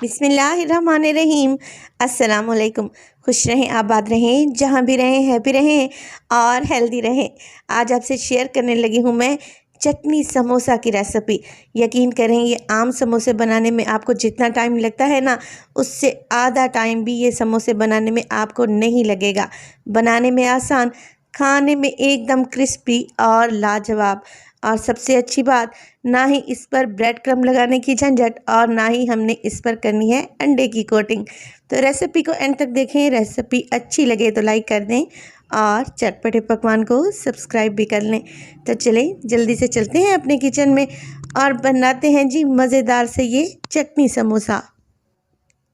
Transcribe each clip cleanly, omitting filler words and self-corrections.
बिस्मिल्लाहिर्रहमानिर्रहीम। अस्सलामुअलैकुम। खुश रहें, आबाद रहें, जहाँ भी रहें हैप्पी रहें और हेल्दी रहें। आज आपसे शेयर करने लगी हूँ मैं चटनी समोसा की रेसिपी। यकीन करें, ये आम समोसे बनाने में आपको जितना टाइम लगता है ना, उससे आधा टाइम भी ये समोसे बनाने में आपको नहीं लगेगा। बनाने में आसान, खाने में एकदम क्रिस्पी और लाजवाब। और सबसे अच्छी बात, ना ही इस पर ब्रेड क्रम्ब लगाने की झंझट और ना ही हमने इस पर करनी है अंडे की कोटिंग। तो रेसिपी को एंड तक देखें। रेसिपी अच्छी लगे तो लाइक कर दें और चटपटे पकवान को सब्सक्राइब भी कर लें। तो चलें, जल्दी से चलते हैं अपने किचन में और बनाते हैं जी मज़ेदार से ये चटनी समोसा।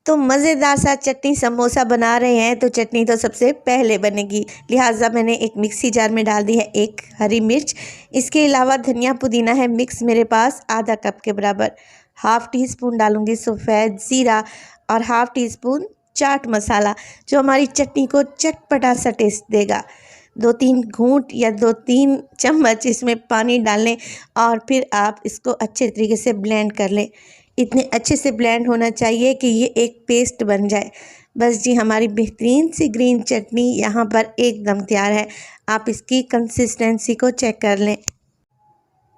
तो मज़ेदार सा चटनी समोसा बना रहे हैं, तो चटनी तो सबसे पहले बनेगी। लिहाजा मैंने एक मिक्सी जार में डाल दी है एक हरी मिर्च। इसके अलावा धनिया पुदीना है मिक्स मेरे पास आधा कप के बराबर। हाफ़ टी स्पून डालूंगी सफ़ेद ज़ीरा और half tea spoon chaat masala, जो हमारी चटनी को चटपटा सा टेस्ट देगा। 2-3 घूंट या 2-3 चम्मच इसमें पानी डाल लें और फिर आप इसको अच्छे तरीके से ब्लेंड कर लें। इतने अच्छे से ब्लेंड होना चाहिए कि ये एक पेस्ट बन जाए। बस जी, हमारी बेहतरीन सी ग्रीन चटनी यहाँ पर एकदम तैयार है। आप इसकी कंसिस्टेंसी को चेक कर लें,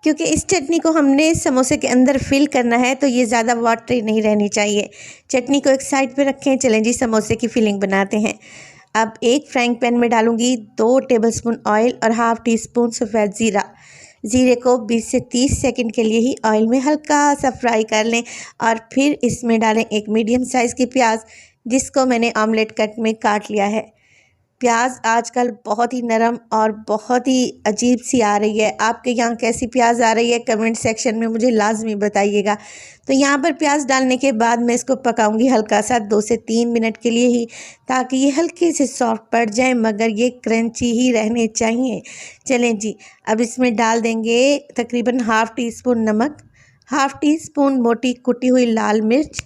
क्योंकि इस चटनी को हमने समोसे के अंदर फिल करना है, तो ये ज़्यादा वाटरी नहीं रहनी चाहिए। चटनी को एक साइड पे रखें। चलें जी, समोसे की फिलिंग बनाते हैं। अब एक फ्राइंग पैन में डालूंगी 2 टेबलस्पून ऑयल और हाफ़ टी स्पून सफ़ेद ज़ीरा। ज़ीरे को 20 से 30 सेकंड के लिए ही ऑयल में हल्का सा फ्राई कर लें और फिर इसमें डालें एक मीडियम साइज़ की प्याज, जिसको मैंने ऑमलेट कट में काट लिया है। प्याज आजकल बहुत ही नरम और बहुत ही अजीब सी आ रही है। आपके यहाँ कैसी प्याज आ रही है, कमेंट सेक्शन में मुझे लाजमी बताइएगा। तो यहाँ पर प्याज डालने के बाद मैं इसको पकाऊंगी हल्का सा 2 से 3 मिनट के लिए ही, ताकि ये हल्के से सॉफ्ट पड़ जाए, मगर ये क्रंची ही रहने चाहिए। चलें जी, अब इसमें डाल देंगे तकरीबन हाफ़ टी स्पून नमक, हाफ़ टी स्पून मोटी कुटी हुई लाल मिर्च,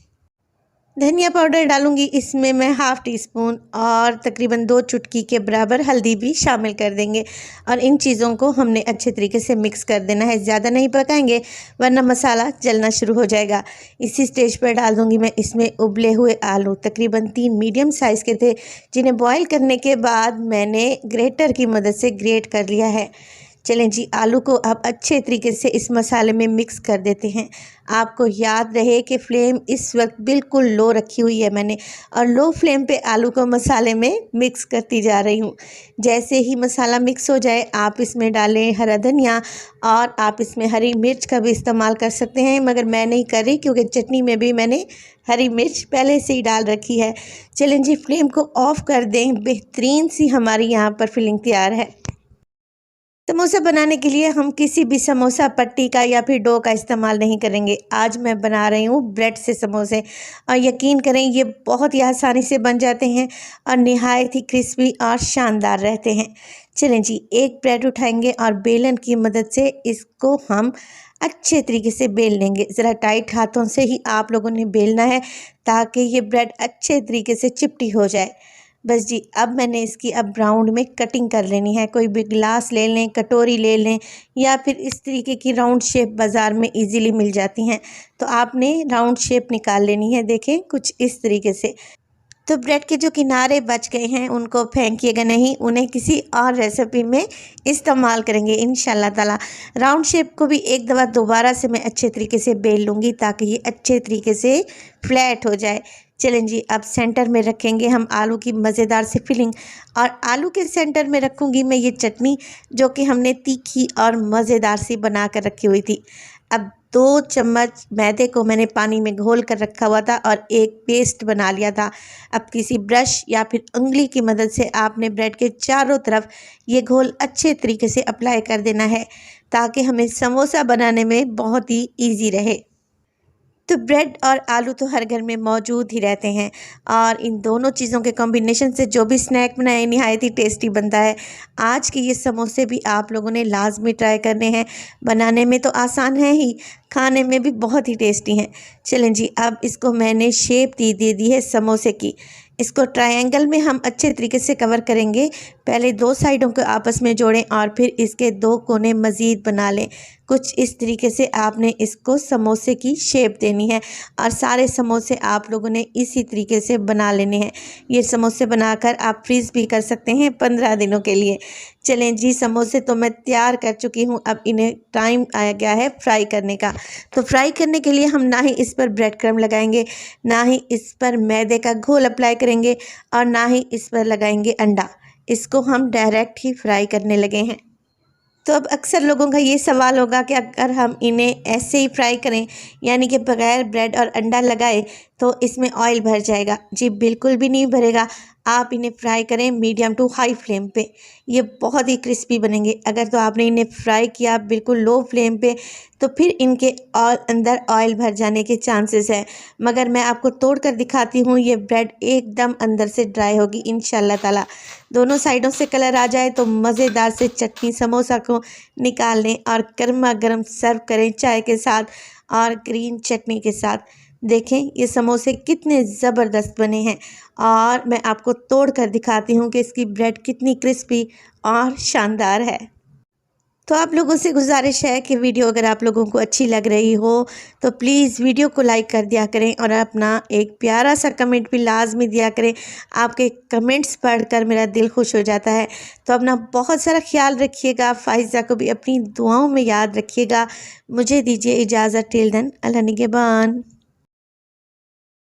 धनिया पाउडर डालूंगी इसमें मैं हाफ़ टी स्पून और तकरीबन 2 चुटकी के बराबर हल्दी भी शामिल कर देंगे। और इन चीज़ों को हमने अच्छे तरीके से मिक्स कर देना है। ज़्यादा नहीं पकाएंगे वरना मसाला जलना शुरू हो जाएगा। इसी स्टेज पर डाल दूंगी मैं इसमें उबले हुए आलू, तकरीबन 3 मीडियम साइज़ के थे, जिन्हें बॉईल करने के बाद मैंने ग्रेटर की मदद से ग्रेट कर लिया है। चलें जी, आलू को अब अच्छे तरीके से इस मसाले में मिक्स कर देते हैं। आपको याद रहे कि फ्लेम इस वक्त बिल्कुल लो रखी हुई है मैंने, और लो फ्लेम पे आलू को मसाले में मिक्स करती जा रही हूँ। जैसे ही मसाला मिक्स हो जाए, आप इसमें डालें हरा धनिया और आप इसमें हरी मिर्च का भी इस्तेमाल कर सकते हैं, मगर मैं नहीं कर रही क्योंकि चटनी में भी मैंने हरी मिर्च पहले से ही डाल रखी है। चलें जी, फ्लेम को ऑफ़ कर दें। बेहतरीन सी हमारी यहाँ पर फिलिंग तैयार है। समोसा बनाने के लिए हम किसी भी समोसा पट्टी का या फिर डो का इस्तेमाल नहीं करेंगे। आज मैं बना रही हूँ ब्रेड से समोसे, और यकीन करें ये बहुत ही आसानी से बन जाते हैं और निहायत ही क्रिस्पी और शानदार रहते हैं। चलें जी, एक ब्रेड उठाएंगे और बेलन की मदद से इसको हम अच्छे तरीके से बेल लेंगे। ज़रा टाइट हाथों से ही आप लोगों ने बेलना है, ताकि ये ब्रेड अच्छे तरीके से चिपटी हो जाए। बस जी, अब मैंने इसकी अब राउंड में कटिंग कर लेनी है। कोई भी ग्लास ले लें, कटोरी ले लें, या फिर इस तरीके की राउंड शेप बाज़ार में इजीली मिल जाती हैं, तो आपने राउंड शेप निकाल लेनी है। देखें, कुछ इस तरीके से। तो ब्रेड के जो किनारे बच गए हैं उनको फेंकिएगा नहीं, उन्हें किसी और रेसिपी में इस्तेमाल करेंगे इंशाल्लाह ताला। राउंड शेप को भी एक दफ़ा दोबारा से मैं अच्छे तरीके से बेल लूँगी, ताकि ये अच्छे तरीके से फ्लैट हो जाए। चलें जी, अब सेंटर में रखेंगे हम आलू की मज़ेदार सी फिलिंग, और आलू के सेंटर में रखूँगी मैं ये चटनी, जो कि हमने तीखी और मज़ेदार सी बना कर रखी हुई थी। अब 2 चम्मच मैदे को मैंने पानी में घोल कर रखा हुआ था और एक पेस्ट बना लिया था। अब किसी ब्रश या फिर उंगली की मदद से आपने ब्रेड के चारों तरफ ये घोल अच्छे तरीके से अप्लाई कर देना है, ताकि हमें समोसा बनाने में बहुत ही ईजी रहे। तो ब्रेड और आलू तो हर घर में मौजूद ही रहते हैं, और इन दोनों चीज़ों के कॉम्बिनेशन से जो भी स्नैक बनाए निहायत ही टेस्टी बनता है। आज के ये समोसे भी आप लोगों ने लाजमी ट्राई करने हैं। बनाने में तो आसान है ही, खाने में भी बहुत ही टेस्टी हैं। चलें जी, अब इसको मैंने शेप दे दी है समोसे की। इसको ट्रायंगल में हम अच्छे तरीके से कवर करेंगे। पहले 2 साइडों को आपस में जोड़ें और फिर इसके 2 कोने मज़ीद बना लें। कुछ इस तरीके से आपने इसको समोसे की शेप देनी है और सारे समोसे आप लोगों ने इसी तरीके से बना लेने हैं। ये समोसे बनाकर आप फ्रीज़ भी कर सकते हैं 15 दिनों के लिए। चलें जी, समोसे तो मैं तैयार कर चुकी हूँ। अब इन्हें टाइम आ गया है फ्राई करने का। तो फ्राई करने के लिए हम ना ही इस पर ब्रेड क्रम्ब लगाएंगे, ना ही इस पर मैदे का घोल अप्लाई करेंगे और ना ही इस पर लगाएंगे अंडा। इसको हम डायरेक्ट ही फ्राई करने लगे हैं। तो अब अक्सर लोगों का ये सवाल होगा कि अगर हम इन्हें ऐसे ही फ्राई करें, यानी कि बग़ैर ब्रेड और अंडा लगाए, तो इसमें ऑयल भर जाएगा। जी बिल्कुल भी नहीं भरेगा। आप इन्हें फ्राई करें मीडियम टू हाई फ्लेम पे, ये बहुत ही क्रिस्पी बनेंगे। अगर तो आपने इन्हें फ्राई किया बिल्कुल लो फ्लेम पे, तो फिर इनके अंदर ऑयल भर जाने के चांसेस हैं। मगर मैं आपको तोड़ कर दिखाती हूँ, ये ब्रेड एकदम अंदर से ड्राई होगी इंशाल्लाह ताला। दोनों साइडों से कलर आ जाए तो मज़ेदार से चटनी समोसा को निकाल लें और गर्मा गर्म सर्व करें चाय के साथ और ग्रीन चटनी के साथ। देखें ये समोसे कितने ज़बरदस्त बने हैं और मैं आपको तोड़ कर दिखाती हूँ कि इसकी ब्रेड कितनी क्रिस्पी और शानदार है। तो आप लोगों से गुजारिश है कि वीडियो अगर आप लोगों को अच्छी लग रही हो तो प्लीज़ वीडियो को लाइक कर दिया करें और अपना एक प्यारा सा कमेंट भी लाजमी दिया करें। आपके कमेंट्स पढ़कर मेरा दिल खुश हो जाता है। तो अपना बहुत सारा ख्याल रखिएगा। फ़ाइज़ा को भी अपनी दुआओं में याद रखिएगा। मुझे दीजिए इजाज़त। टिल देन, अल्लाह निगहबान।